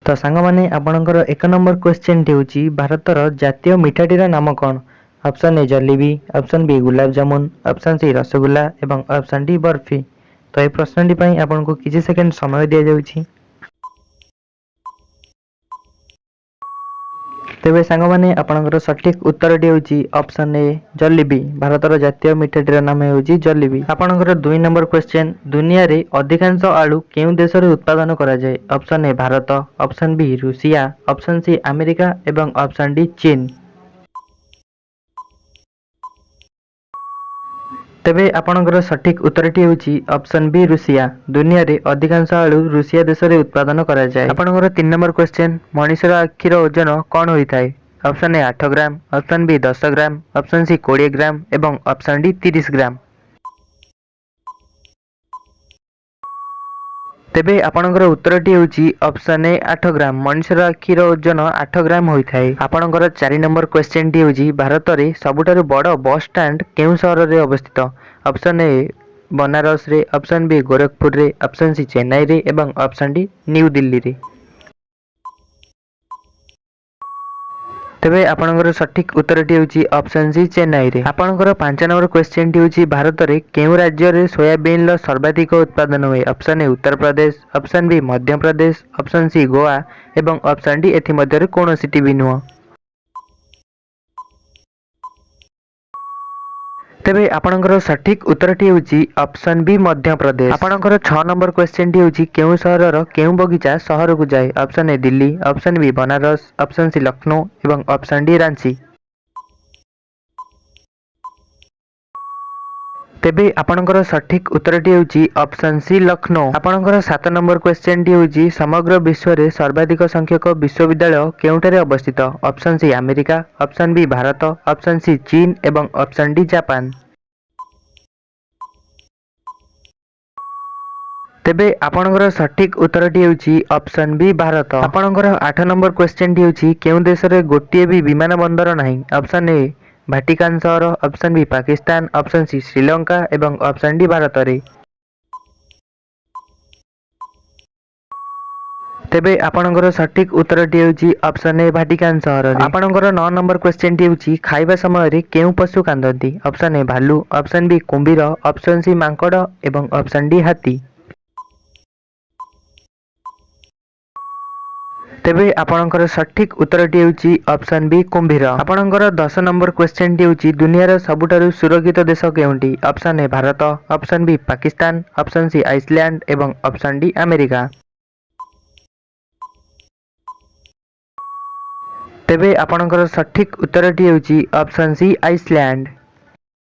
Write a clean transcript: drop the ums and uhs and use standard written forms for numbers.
तो सांगमाने आपणकर एक नंबर क्वेश्चन टी होची भारतर जातीय मिठाटीर नाम कौन। Option A jalebi, option B gulab jamun, option C rasgulla एवं ऑप्शन डी बर्फी। तो ये प्रश्न टी आपको किसी सेकेंड समय दि जाउछि। तेबे सांगमाने आपणकर सठिक उत्तर टी होची ऑप्शन ए जलेबी। भारतर जातीय मिठाटीर नाम होची जलेबी। आपणकर 2 नंबर क्वेश्चन, दुनिया रे अधिकांश आलू केउ देश रे उत्पादन करा जाय। Option A Bharat, option B Russia, option C America एवं ऑप्शन डी चीन। तेबे आपणकर सठिक उत्तर टी होची ऑप्शन बी रूसिया। दुनिया रे अधिकांश आलू रूसिया देश रे उत्पादन करा जाय। आपणकर 3 नंबर क्वेश्चन, मनुष्यर आखिर ओजन कोन होई थाए। Option A 8 gram, option B 10 gram, option C 20 gram एवं ऑप्शन डी 30 ग्राम। तेबे आपणकर उत्तर टी होची ऑप्शन ए 8 ग्राम। मनुष्यर आखिर ओजन 8 ग्राम होई थाए। आपणकर 4 नंबर क्वेश्चन टी होची भारत रे सबुठारु बड़ बस स्टैंड केउ शहर रे अवस्थित। ऑप्शन ए बनारस रे, ऑप्शन बी गोरखपुर रे, ऑप्शन सी चेन्नई रे एवं ऑप्शन डी न्यू दिल्ली रे। तेबे आपणकर सठिक उत्तर टी होची ऑप्शन सी चेन्नई रे। आपणकर 5 नंबर क्वेश्चन टी होची भारत रे केउ राज्य रे सोयाबीन लो सर्वाधिक उत्पादन हुए। Option A Uttar Pradesh, option B Madhya Pradesh, option C Goa एवं ऑप्शन डी एथि मध्य रे कोनोसी टी भी नुह। तेबे आपणकर सठिक उत्तर टी होची ऑप्शन बी मध्य प्रदेश। आपणकर 6 नंबर क्वेश्चन टी होची केउ शहरर केउ बगीचा शहर को जाए। Option A Delhi, option B Banaras, option C Lucknow एवं ऑप्शन डी रांची। तेबे आपणकर सठिक उत्तर टी होची ऑप्शन सी लखनऊ। आपणकर 7 नंबर क्वेश्चन टी होची समग्र विश्व रे सर्वाधिक संख्यक विश्वविद्यालय केउठारे अवस्थित। Option C America, option B Bharat, option C चीन एवं ऑप्शन डी जापान। तेबे आपणकर सठिक उत्तर टी होची ऑप्शन बी भारत। आपणकर 8 नंबर क्वेश्चन टी होची केउ देश रे गोटिए भी विमान बंदर नाही। ऑप्शन ए वाटिकान शहर, option B Pakistan, option C Sri Lanka एवं ऑप्शन डी भारत रे। तेबे आपणकर सठिक उत्तर टी होची ऑप्शन ए वाटिकान शहर रे। आपणकर 9 नंबर क्वेश्चन टी होची खाइबा समय रे केउ पशु कांदती। ऑप्शन ए भालू, ऑप्शन बी कुंभीर, ऑप्शन सी मांकड़ एवं ऑप्शन डी हाथी। तेबे आपणकर सठिक उत्तर टी होची ऑप्शन बी कुंभीर। आपणकर 10 नंबर क्वेश्चन टी होची दुनियार सबुठारु सुरक्षित देश केउंटी। Option A Bharat, option B Pakistan, option C Iceland एवं ऑप्शन डी अमेरिका। तेबे आपणकर सठिक उत्तर टी होची ऑप्शन सी आइसलैंड।